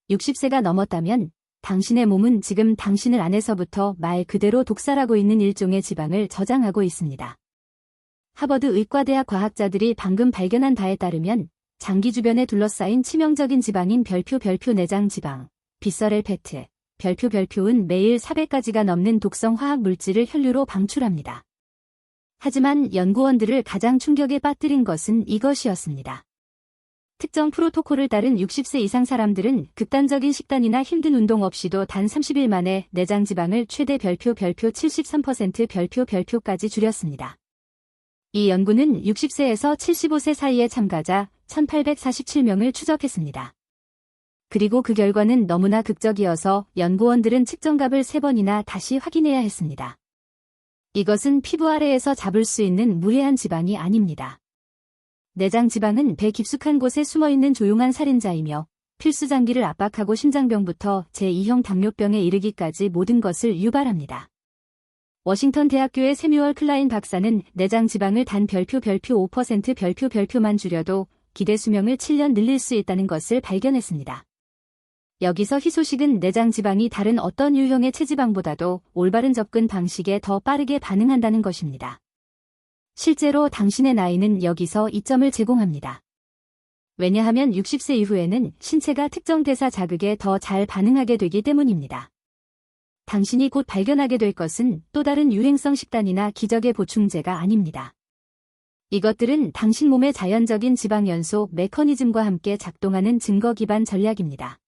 60세가 넘었다면 당신의 몸은 지금 당신을 안에서부터 말 그대로 독살하고 있는 일종의 지방을 저장하고 있습니다. 하버드 의과대학 과학자들이 방금 발견한 바에 따르면 장기 주변에 둘러싸인 치명적인 지방인 별표 내장 지방, 비서렐 페트, 별표은 매일 400가지가 넘는 독성 화학 물질을 혈류로 방출합니다. 하지만 연구원들을 가장 충격에 빠뜨린 것은 이것이었습니다. 특정 프로토콜을 따른 60세 이상 사람들은 극단적인 식단이나 힘든 운동 없이도 단 30일 만에 내장 지방을 최대 별표 73% 별표까지 줄였습니다. 이 연구는 60세에서 75세 사이의 참가자 1847명을 추적했습니다. 그리고 그 결과는 너무나 극적이어서 연구원들은 측정값을 3번이나 다시 확인해야 했습니다. 이것은 피부 아래에서 잡을 수 있는 무해한 지방이 아닙니다. 내장 지방은 배 깊숙한 곳에 숨어있는 조용한 살인자이며 필수 장기를 압박하고 심장병부터 제2형 당뇨병에 이르기까지 모든 것을 유발합니다. 워싱턴 대학교의 세뮤얼 클라인 박사는 내장 지방을 단 별표 5% 별표만 줄여도 기대 수명을 7년 늘릴 수 있다는 것을 발견했습니다. 여기서 희소식은 내장 지방이 다른 어떤 유형의 체지방보다도 올바른 접근 방식에 더 빠르게 반응한다는 것입니다. 실제로 당신의 나이는 여기서 이점을 제공합니다. 왜냐하면 60세 이후에는 신체가 특정 대사 자극에 더 잘 반응하게 되기 때문입니다. 당신이 곧 발견하게 될 것은 또 다른 유행성 식단이나 기적의 보충제가 아닙니다. 이것들은 당신 몸의 자연적인 지방 연소 메커니즘과 함께 작동하는 증거 기반 전략입니다.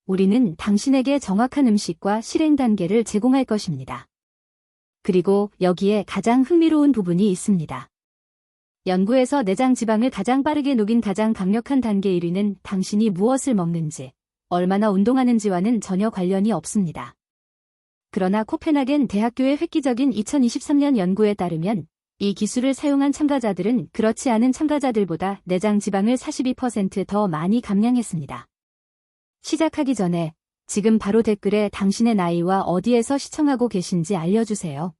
우리는 당신에게 정확한 음식과 실행 단계를 제공할 것입니다. 그리고 여기에 가장 흥미로운 부분이 있습니다. 연구에서 내장 지방을 가장 빠르게 녹인 가장 강력한 단계 1위는 당신이 무엇을 먹는지, 얼마나 운동하는지와는 전혀 관련이 없습니다. 그러나 코펜하겐 대학교의 획기적인 2023년 연구에 따르면 이 기술을 사용한 참가자들은 그렇지 않은 참가자들보다 내장 지방을 42% 더 많이 감량했습니다. 시작하기 전에 지금 바로 댓글에 당신의 나이와 어디에서 시청하고 계신지 알려주세요.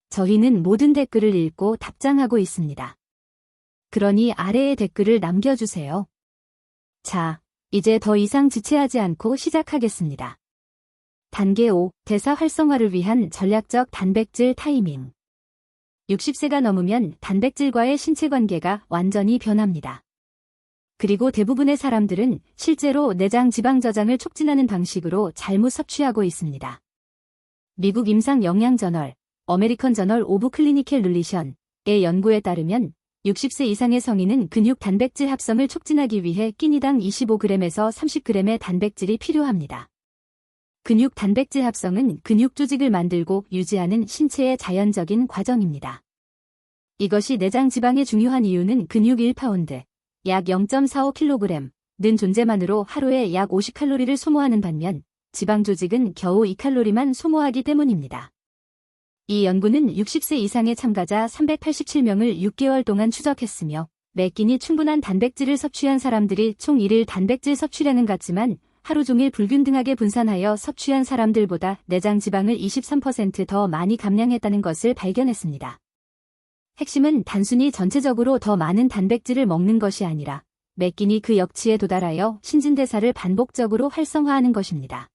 저희는 모든 댓글을 읽고 답장하고 있습니다. 그러니 아래에 댓글을 남겨주세요. 자, 이제 더 이상 지체하지 않고 시작하겠습니다. 단계 5. 대사 활성화를 위한 전략적 단백질 타이밍. 60세가 넘으면 단백질과의 신체 관계가 완전히 변합니다. 그리고 대부분의 사람들은 실제로 내장 지방 저장을 촉진하는 방식으로 잘못 섭취하고 있습니다. 미국 임상 영양 저널, 어메리컨 저널 오브 클리니컬 눌리션의 연구에 따르면 60세 이상의 성인은 근육 단백질 합성을 촉진하기 위해 끼니당 25g에서 30g의 단백질이 필요합니다. 근육 단백질 합성은 근육 조직을 만들고 유지하는 신체의 자연적인 과정입니다. 이것이 내장 지방의 중요한 이유는 근육 1파운드, 약 0.45kg는 존재만으로 하루에 약 50칼로리를 소모하는 반면 지방 조직은 겨우 2칼로리만 소모하기 때문입니다. 이 연구는 60세 이상의 참가자 387명을 6개월 동안 추적했으며 매 끼니 충분한 단백질을 섭취한 사람들이 총 1일 단백질 섭취량은 같지만 하루 종일 불균등하게 분산하여 섭취한 사람들보다 내장 지방을 23% 더 많이 감량했다는 것을 발견했습니다. 핵심은 단순히 전체적으로 더 많은 단백질을 먹는 것이 아니라 매 끼니 그 역치에 도달하여 신진대사를 반복적으로 활성화하는 것입니다.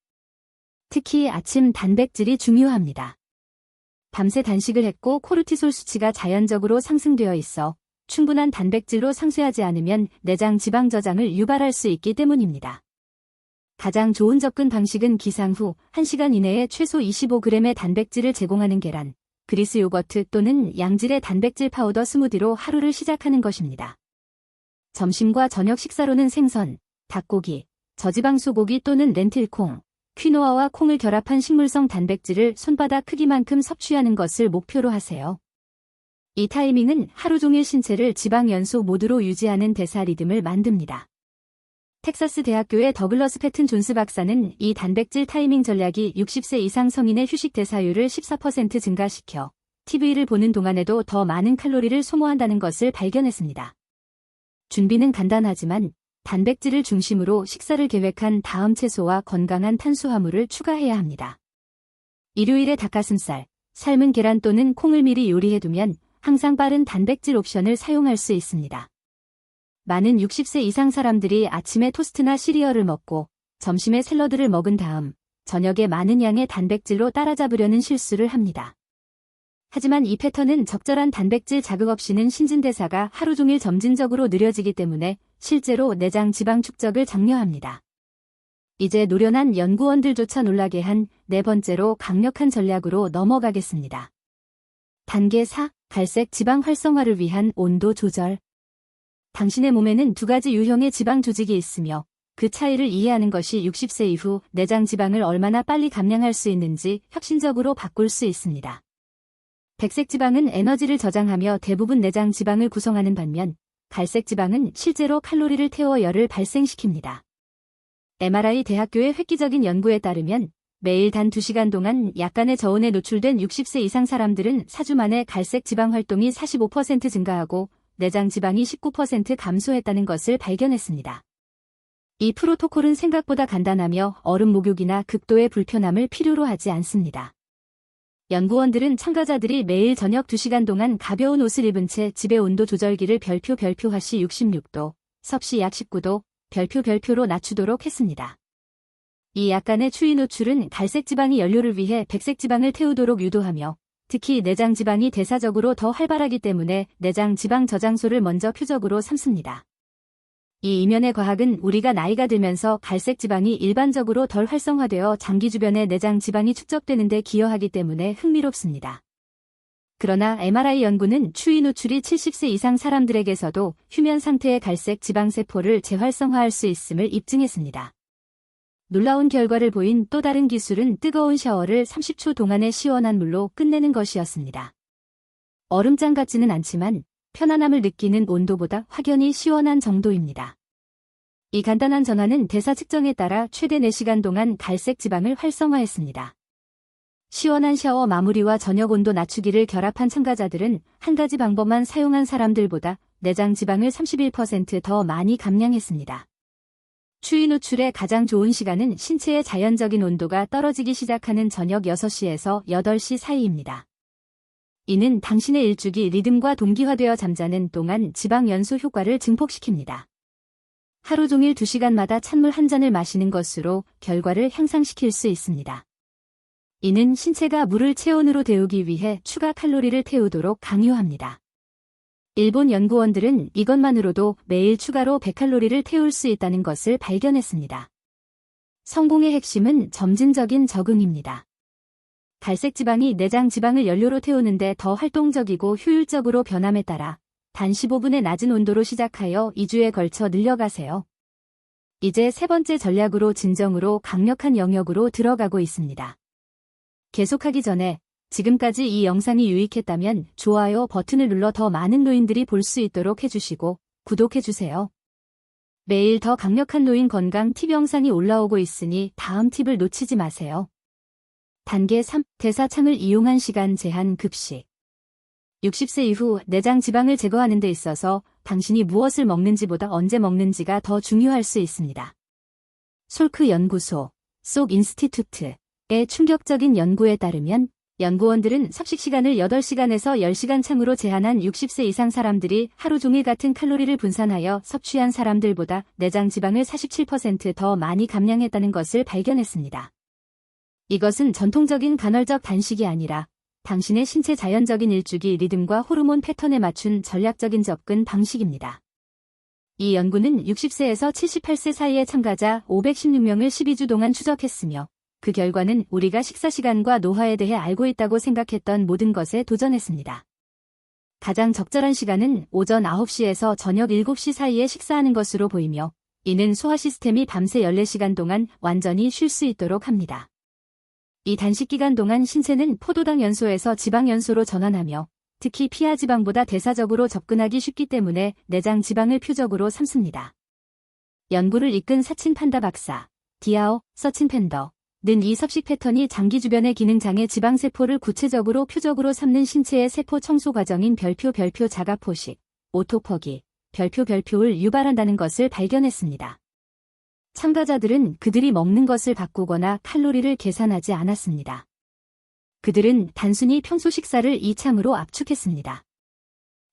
특히 아침 단백질이 중요합니다. 밤새 단식을 했고 코르티솔 수치가 자연적으로 상승되어 있어 충분한 단백질로 상쇄하지 않으면 내장 지방 저장을 유발할 수 있기 때문입니다. 가장 좋은 접근 방식은 기상 후 1시간 이내에 최소 25g의 단백질을 제공하는 계란, 그리스 요거트 또는 양질의 단백질 파우더 스무디로 하루를 시작하는 것입니다. 점심과 저녁 식사로는 생선, 닭고기, 저지방 소고기 또는 렌틸콩, 퀴노아와 콩을 결합한 식물성 단백질을 손바닥 크기만큼 섭취하는 것을 목표로 하세요. 이 타이밍은 하루 종일 신체를 지방 연소 모드로 유지하는 대사 리듬을 만듭니다. 텍사스 대학교의 더글러스 패튼 존스 박사는 이 단백질 타이밍 전략이 60세 이상 성인의 휴식 대사율을 14% 증가시켜 TV를 보는 동안에도 더 많은 칼로리를 소모한다는 것을 발견했습니다. 준비는 간단하지만 단백질을 중심으로 식사를 계획한 다음 채소와 건강한 탄수화물을 추가해야 합니다. 일요일에 닭가슴살, 삶은 계란 또는 콩을 미리 요리해두면 항상 빠른 단백질 옵션을 사용할 수 있습니다. 많은 60세 이상 사람들이 아침에 토스트나 시리얼을 먹고 점심에 샐러드를 먹은 다음 저녁에 많은 양의 단백질로 따라잡으려는 실수를 합니다. 하지만 이 패턴은 적절한 단백질 자극 없이는 신진대사가 하루 종일 점진적으로 느려지기 때문에 실제로 내장 지방 축적을 장려합니다. 이제 노련한 연구원들조차 놀라게 한 네 번째로 강력한 전략으로 넘어가겠습니다. 단계 4. 갈색 지방 활성화를 위한 온도 조절. 당신의 몸에는 두 가지 유형의 지방 조직이 있으며 그 차이를 이해하는 것이 60세 이후 내장 지방을 얼마나 빨리 감량할 수 있는지 혁신적으로 바꿀 수 있습니다. 백색 지방은 에너지를 저장하며 대부분 내장 지방을 구성하는 반면 갈색 지방은 실제로 칼로리를 태워 열을 발생시킵니다. MRI 대학교의 획기적인 연구에 따르면 매일 단 2시간 동안 약간의 저온에 노출된 60세 이상 사람들은 4주 만에 갈색 지방 활동이 45% 증가하고 내장 지방이 19% 감소했다는 것을 발견했습니다. 이 프로토콜은 생각보다 간단하며 얼음 목욕이나 극도의 불편함을 필요로 하지 않습니다. 연구원들은 참가자들이 매일 저녁 2시간 동안 가벼운 옷을 입은 채 집의 온도 조절기를 별표하시 66도, 섭씨 약 19도, 별표로 낮추도록 했습니다. 이 약간의 추위 노출은 갈색 지방이 연료를 위해 백색 지방을 태우도록 유도하며 특히 내장 지방이 대사적으로 더 활발하기 때문에 내장 지방 저장소를 먼저 표적으로 삼습니다. 이 이면의 과학은 우리가 나이가 들면서 갈색 지방이 일반적으로 덜 활성화되어 장기 주변에 내장 지방이 축적되는 데 기여하기 때문에 흥미롭습니다. 그러나 MRI 연구는 추위 노출이 70세 이상 사람들에게서도 휴면 상태의 갈색 지방 세포를 재활성화할 수 있음을 입증했습니다. 놀라운 결과를 보인 또 다른 기술은 뜨거운 샤워를 30초 동안의 시원한 물로 끝내는 것이었습니다. 얼음장 같지는 않지만 편안함을 느끼는 온도보다 확연히 시원한 정도입니다. 이 간단한 전환은 대사 측정에 따라 최대 4시간 동안 갈색 지방을 활성화했습니다. 시원한 샤워 마무리와 저녁 온도 낮추기를 결합한 참가자들은 한 가지 방법만 사용한 사람들보다 내장 지방을 31% 더 많이 감량했습니다. 추위 노출의 가장 좋은 시간은 신체의 자연적인 온도가 떨어지기 시작하는 저녁 6시에서 8시 사이입니다. 이는 당신의 일주기 리듬과 동기화되어 잠자는 동안 지방 연소 효과를 증폭시킵니다. 하루 종일 2시간마다 찬물 한 잔을 마시는 것으로 결과를 향상시킬 수 있습니다. 이는 신체가 물을 체온으로 데우기 위해 추가 칼로리를 태우도록 강요합니다. 일본 연구원들은 이것만으로도 매일 추가로 100칼로리를 태울 수 있다는 것을 발견했습니다. 성공의 핵심은 점진적인 적응입니다. 갈색 지방이 내장 지방을 연료로 태우는데 더 활동적이고 효율적으로 변함에 따라 단 15분의 낮은 온도로 시작하여 2주에 걸쳐 늘려가세요. 이제 세 번째 전략으로 진정으로 강력한 영역으로 들어가고 있습니다. 계속하기 전에 지금까지 이 영상이 유익했다면 좋아요 버튼을 눌러 더 많은 노인들이 볼 수 있도록 해주시고 구독해주세요. 매일 더 강력한 노인 건강 팁 영상이 올라오고 있으니 다음 팁을 놓치지 마세요. 단계 3. 대사창을 이용한 시간 제한 급식. 60세 이후 내장 지방을 제거하는 데 있어서 당신이 무엇을 먹는지보다 언제 먹는지가 더 중요할 수 있습니다. 솔크 연구소, 속 인스티튜트의 충격적인 연구에 따르면 연구원들은 섭식 시간을 8시간에서 10시간 창으로 제한한 60세 이상 사람들이 하루 종일 같은 칼로리를 분산하여 섭취한 사람들보다 내장 지방을 47% 더 많이 감량했다는 것을 발견했습니다. 이것은 전통적인 간헐적 단식이 아니라 당신의 신체 자연적인 일주기 리듬과 호르몬 패턴에 맞춘 전략적인 접근 방식입니다. 이 연구는 60세에서 78세 사이의 참가자 516명을 12주 동안 추적했으며 그 결과는 우리가 식사 시간과 노화에 대해 알고 있다고 생각했던 모든 것에 도전했습니다. 가장 적절한 시간은 오전 9시에서 저녁 7시 사이에 식사하는 것으로 보이며 이는 소화 시스템이 밤새 14시간 동안 완전히 쉴 수 있도록 합니다. 이 단식 기간 동안 신체는 포도당 연소에서 지방 연소로 전환하며 특히 피하 지방보다 대사적으로 접근하기 쉽기 때문에 내장 지방을 표적으로 삼습니다. 연구를 이끈 사친 판다 박사, 디아오, 서친 팬더 는 이 섭식 패턴이 장기 주변의 기능장애 지방세포를 구체적으로 표적으로 삼는 신체의 세포 청소 과정인 별표 자가포식, 오토퍼기, 별표를 유발한다는 것을 발견했습니다. 참가자들은 그들이 먹는 것을 바꾸거나 칼로리를 계산하지 않았습니다. 그들은 단순히 평소 식사를 이 창으로 압축했습니다.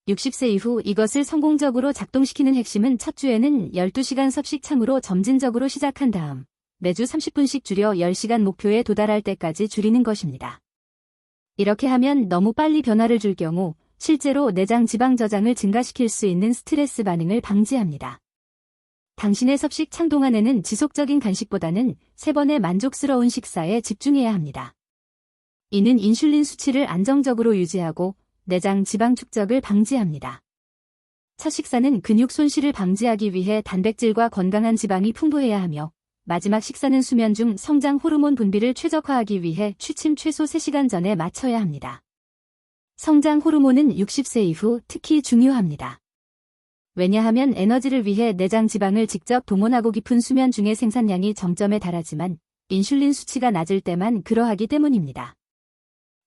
60세 이후 이것을 성공적으로 작동시키는 핵심은 첫 주에는 12시간 섭식 창으로 점진적으로 시작한 다음 매주 30분씩 줄여 10시간 목표에 도달할 때까지 줄이는 것입니다. 이렇게 하면 너무 빨리 변화를 줄 경우 실제로 내장 지방 저장을 증가시킬 수 있는 스트레스 반응을 방지합니다. 당신의 섭식 창 동안에는 지속적인 간식보다는 3번의 만족스러운 식사에 집중해야 합니다. 이는 인슐린 수치를 안정적으로 유지하고 내장 지방 축적을 방지합니다. 첫 식사는 근육 손실을 방지하기 위해 단백질과 건강한 지방이 풍부해야 하며 마지막 식사는 수면 중 성장 호르몬 분비를 최적화하기 위해 취침 최소 3시간 전에 맞춰야 합니다. 성장 호르몬은 60세 이후 특히 중요합니다. 왜냐하면 에너지를 위해 내장 지방을 직접 동원하고 깊은 수면 중의 생산량이 정점에 달하지만 인슐린 수치가 낮을 때만 그러하기 때문입니다.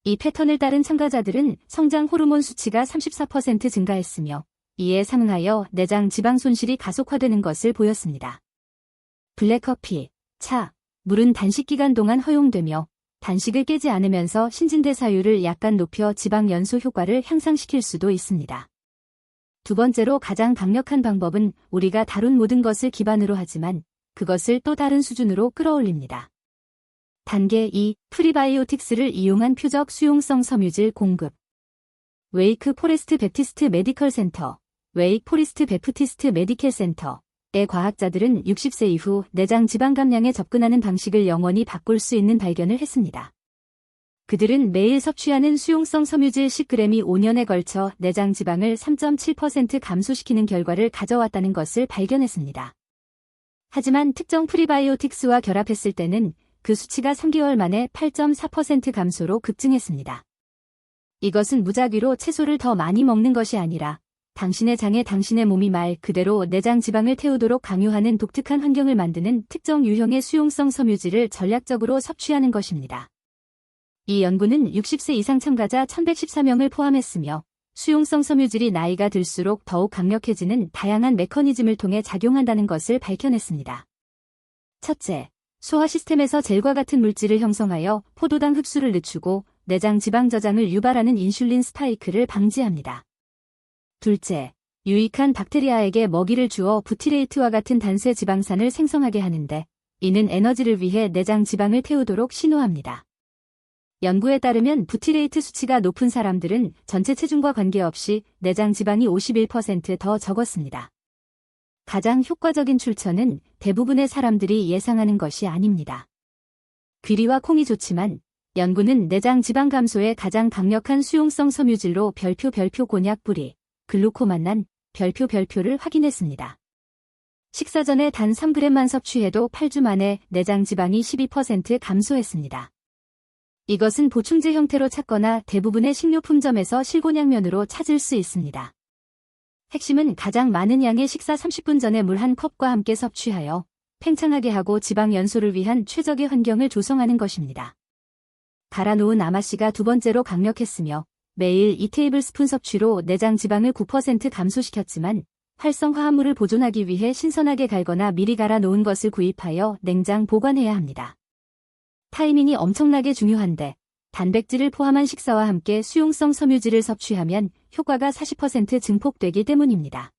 이 패턴을 따른 참가자들은 성장 호르몬 수치가 34% 증가했으며 이에 상응하여 내장 지방 손실이 가속화되는 것을 보였습니다. 블랙커피, 차, 물은 단식 기간 동안 허용되며 단식을 깨지 않으면서 신진대사율을 약간 높여 지방 연소 효과를 향상시킬 수도 있습니다. 두 번째로 가장 강력한 방법은 우리가 다룬 모든 것을 기반으로 하지만 그것을 또 다른 수준으로 끌어올립니다. 단계 2. 프리바이오틱스를 이용한 표적 수용성 섬유질 공급. 웨이크 포레스트 베프티스트 메디컬 센터, 웨이크 포리스트 베프티스트 메디컬 센터의 과학자들은 60세 이후 내장 지방 감량에 접근하는 방식을 영원히 바꿀 수 있는 발견을 했습니다. 그들은 매일 섭취하는 수용성 섬유질 10g이 5년에 걸쳐 내장 지방을 3.7% 감소시키는 결과를 가져왔다는 것을 발견했습니다. 하지만 특정 프리바이오틱스와 결합했을 때는 그 수치가 3개월 만에 8.4% 감소로 급증했습니다. 이것은 무작위로 채소를 더 많이 먹는 것이 아니라 당신의 장에 당신의 몸이 말 그대로 내장 지방을 태우도록 강요하는 독특한 환경을 만드는 특정 유형의 수용성 섬유질을 전략적으로 섭취하는 것입니다. 이 연구는 60세 이상 참가자 1114명을 포함했으며 수용성 섬유질이 나이가 들수록 더욱 강력해지는 다양한 메커니즘을 통해 작용한다는 것을 밝혀냈습니다. 첫째, 소화 시스템에서 젤과 같은 물질을 형성하여 포도당 흡수를 늦추고 내장 지방 저장을 유발하는 인슐린 스파이크를 방지합니다. 둘째, 유익한 박테리아에게 먹이를 주어 부티레이트와 같은 단쇄 지방산을 생성하게 하는데 이는 에너지를 위해 내장 지방을 태우도록 신호합니다. 연구에 따르면 부티레이트 수치가 높은 사람들은 전체 체중과 관계없이 내장 지방이 51% 더 적었습니다. 가장 효과적인 출처는 대부분의 사람들이 예상하는 것이 아닙니다. 귀리와 콩이 좋지만 연구는 내장 지방 감소에 가장 강력한 수용성 섬유질로 별표 곤약 뿌리, 글루코만난, 별표를 확인했습니다. 식사 전에 단 3g만 섭취해도 8주 만에 내장 지방이 12% 감소했습니다. 이것은 보충제 형태로 찾거나 대부분의 식료품점에서 실곤약면으로 찾을 수 있습니다. 핵심은 가장 많은 양의 식사 30분 전에 물 한 컵과 함께 섭취하여 팽창하게 하고 지방 연소를 위한 최적의 환경을 조성하는 것입니다. 갈아놓은 아마씨가 두 번째로 강력했으며 매일 2테이블스푼 섭취로 내장 지방을 9% 감소시켰지만 활성 화합물을 보존하기 위해 신선하게 갈거나 미리 갈아 놓은 것을 구입하여 냉장 보관해야 합니다. 타이밍이 엄청나게 중요한데 단백질을 포함한 식사와 함께 수용성 섬유질을 섭취하면 효과가 40% 증폭되기 때문입니다.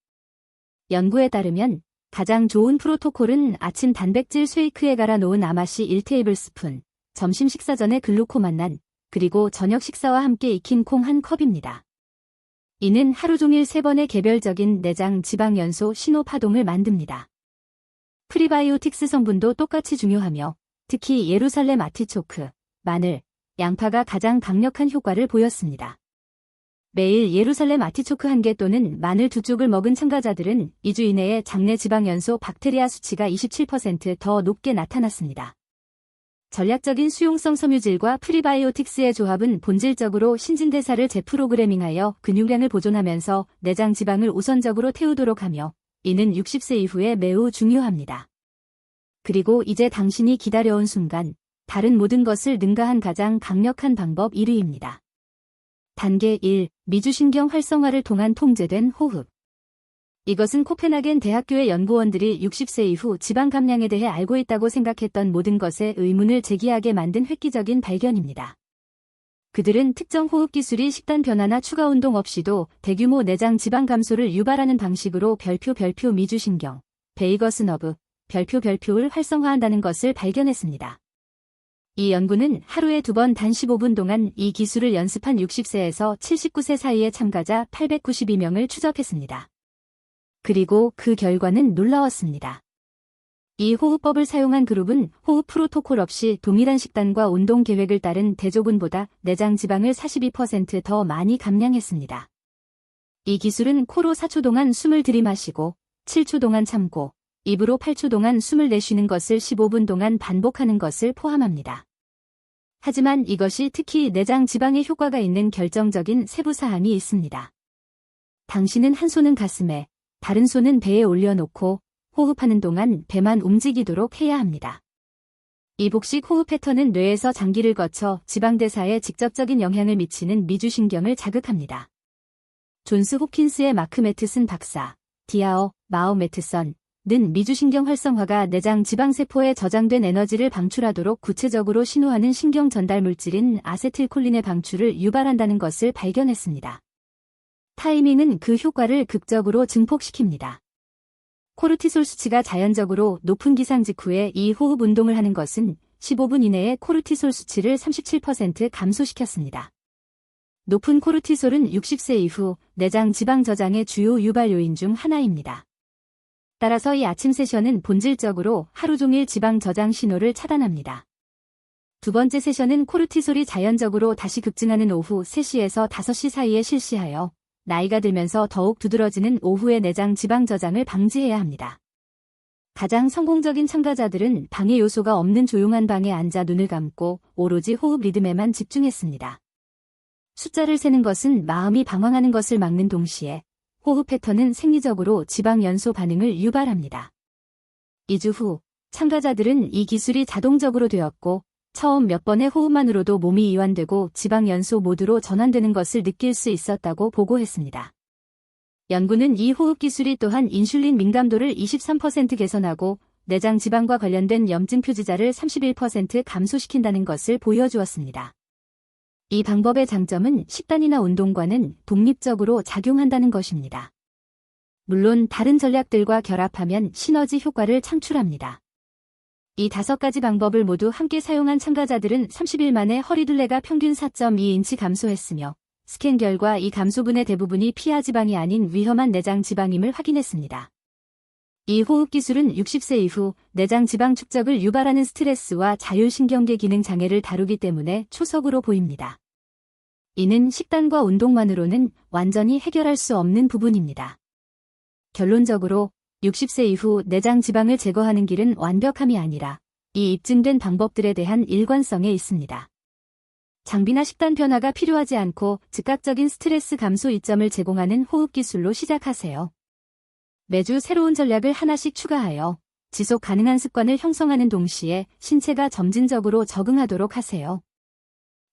연구에 따르면 가장 좋은 프로토콜은 아침 단백질 쉐이크에 갈아 놓은 아마씨 1테이블스푼, 점심 식사 전에 글루코만난, 그리고 저녁 식사와 함께 익힌 콩 한 컵입니다. 이는 하루 종일 3번의 개별적인 내장 지방 연소 신호 파동을 만듭니다. 프리바이오틱스 성분도 똑같이 중요하며 특히 예루살렘 아티초크, 마늘, 양파가 가장 강력한 효과를 보였습니다. 매일 예루살렘 아티초크 1개 또는 마늘 2쪽을 먹은 참가자들은 2주 이내에 장내 지방 연소 박테리아 수치가 27% 더 높게 나타났습니다. 전략적인 수용성 섬유질과 프리바이오틱스의 조합은 본질적으로 신진대사를 재프로그래밍하여 근육량을 보존하면서 내장 지방을 우선적으로 태우도록 하며 이는 60세 이후에 매우 중요합니다. 그리고 이제 당신이 기다려온 순간 다른 모든 것을 능가한 가장 강력한 방법 1위입니다. 단계 1. 미주신경 활성화를 통한 통제된 호흡. 이것은 코펜하겐 대학교의 연구원들이 60세 이후 지방 감량에 대해 알고 있다고 생각했던 모든 것에 의문을 제기하게 만든 획기적인 발견입니다. 그들은 특정 호흡 기술이 식단 변화나 추가 운동 없이도 대규모 내장 지방 감소를 유발하는 방식으로 별표 미주신경, 베이거스 너브, 별표를 활성화한다는 것을 발견했습니다. 이 연구는 하루에 2번 단 15분 동안 이 기술을 연습한 60세에서 79세 사이의 참가자 892명을 추적했습니다. 그리고 그 결과는 놀라웠습니다. 이 호흡법을 사용한 그룹은 호흡 프로토콜 없이 동일한 식단과 운동 계획을 따른 대조군보다 내장 지방을 42% 더 많이 감량했습니다. 이 기술은 코로 4초 동안 숨을 들이마시고 7초 동안 참고 입으로 8초 동안 숨을 내쉬는 것을 15분 동안 반복하는 것을 포함합니다. 하지만 이것이 특히 내장 지방에 효과가 있는 결정적인 세부사항이 있습니다. 당신은 한 손은 가슴에, 다른 손은 배에 올려놓고 호흡하는 동안 배만 움직이도록 해야 합니다. 이 복식 호흡 패턴은 뇌에서 장기를 거쳐 지방대사에 직접적인 영향을 미치는 미주신경을 자극합니다. 존스 홉킨스의 마크 매트슨 박사, 디아어, 마오 매트선는 미주신경 활성화가 내장 지방세포에 저장된 에너지를 방출하도록 구체적으로 신호하는 신경 전달 물질인 아세틸콜린의 방출을 유발한다는 것을 발견했습니다. 타이밍은 그 효과를 극적으로 증폭시킵니다. 코르티솔 수치가 자연적으로 높은 기상 직후에 이 호흡 운동을 하는 것은 15분 이내에 코르티솔 수치를 37% 감소시켰습니다. 높은 코르티솔은 60세 이후 내장 지방 저장의 주요 유발 요인 중 하나입니다. 따라서 이 아침 세션은 본질적으로 하루 종일 지방 저장 신호를 차단합니다. 두 번째 세션은 코르티솔이 자연적으로 다시 급증하는 오후 3시에서 5시 사이에 실시하여 나이가 들면서 더욱 두드러지는 오후의 내장 지방 저장을 방지해야 합니다. 가장 성공적인 참가자들은 방해 요소가 없는 조용한 방에 앉아 눈을 감고 오로지 호흡 리듬에만 집중했습니다. 숫자를 세는 것은 마음이 방황하는 것을 막는 동시에 호흡 패턴은 생리적으로 지방 연소 반응을 유발합니다. 2주 후 참가자들은 이 기술이 자동적으로 되었고 처음 몇 번의 호흡만으로도 몸이 이완되고 지방 연소 모드로 전환되는 것을 느낄 수 있었다고 보고했습니다. 연구는 이 호흡 기술이 또한 인슐린 민감도를 23% 개선하고 내장 지방과 관련된 염증 표지자를 31% 감소시킨다는 것을 보여주었습니다. 이 방법의 장점은 식단이나 운동과는 독립적으로 작용한다는 것입니다. 물론 다른 전략들과 결합하면 시너지 효과를 창출합니다. 이 5가지 방법을 모두 함께 사용한 참가자들은 30일 만에 허리둘레가 평균 4.2인치 감소했으며 스캔 결과 이 감소분의 대부분이 피하 지방이 아닌 위험한 내장 지방임을 확인했습니다. 이 호흡 기술은 60세 이후 내장 지방 축적을 유발하는 스트레스와 자율신경계 기능 장애를 다루기 때문에 초석으로 보입니다. 이는 식단과 운동만으로는 완전히 해결할 수 없는 부분입니다. 결론적으로 60세 이후 내장 지방을 제거하는 길은 완벽함이 아니라 이 입증된 방법들에 대한 일관성에 있습니다. 장비나 식단 변화가 필요하지 않고 즉각적인 스트레스 감소 이점을 제공하는 호흡 기술로 시작하세요. 매주 새로운 전략을 하나씩 추가하여 지속 가능한 습관을 형성하는 동시에 신체가 점진적으로 적응하도록 하세요.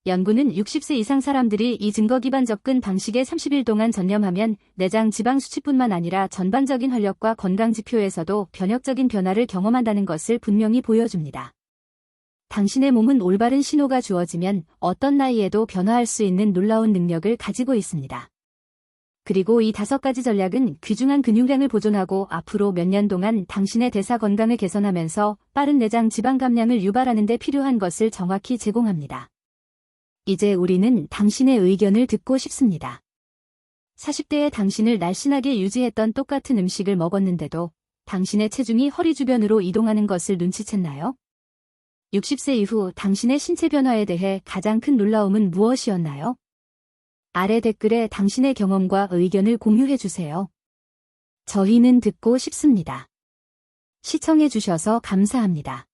연구는 60세 이상 사람들이 이 증거 기반 접근 방식에 30일 동안 전념하면 내장 지방 수치뿐만 아니라 전반적인 활력과 건강 지표에서도 변혁적인 변화를 경험한다는 것을 분명히 보여줍니다. 당신의 몸은 올바른 신호가 주어지면 어떤 나이에도 변화할 수 있는 놀라운 능력을 가지고 있습니다. 그리고 이 5가지 전략은 귀중한 근육량을 보존하고 앞으로 몇 년 동안 당신의 대사 건강을 개선하면서 빠른 내장 지방 감량을 유발하는 데 필요한 것을 정확히 제공합니다. 이제 우리는 당신의 의견을 듣고 싶습니다. 40대의 당신을 날씬하게 유지했던 똑같은 음식을 먹었는데도 당신의 체중이 허리 주변으로 이동하는 것을 눈치챘나요? 60세 이후 당신의 신체 변화에 대해 가장 큰 놀라움은 무엇이었나요? 아래 댓글에 당신의 경험과 의견을 공유해 주세요. 저희는 듣고 싶습니다. 시청해 주셔서 감사합니다.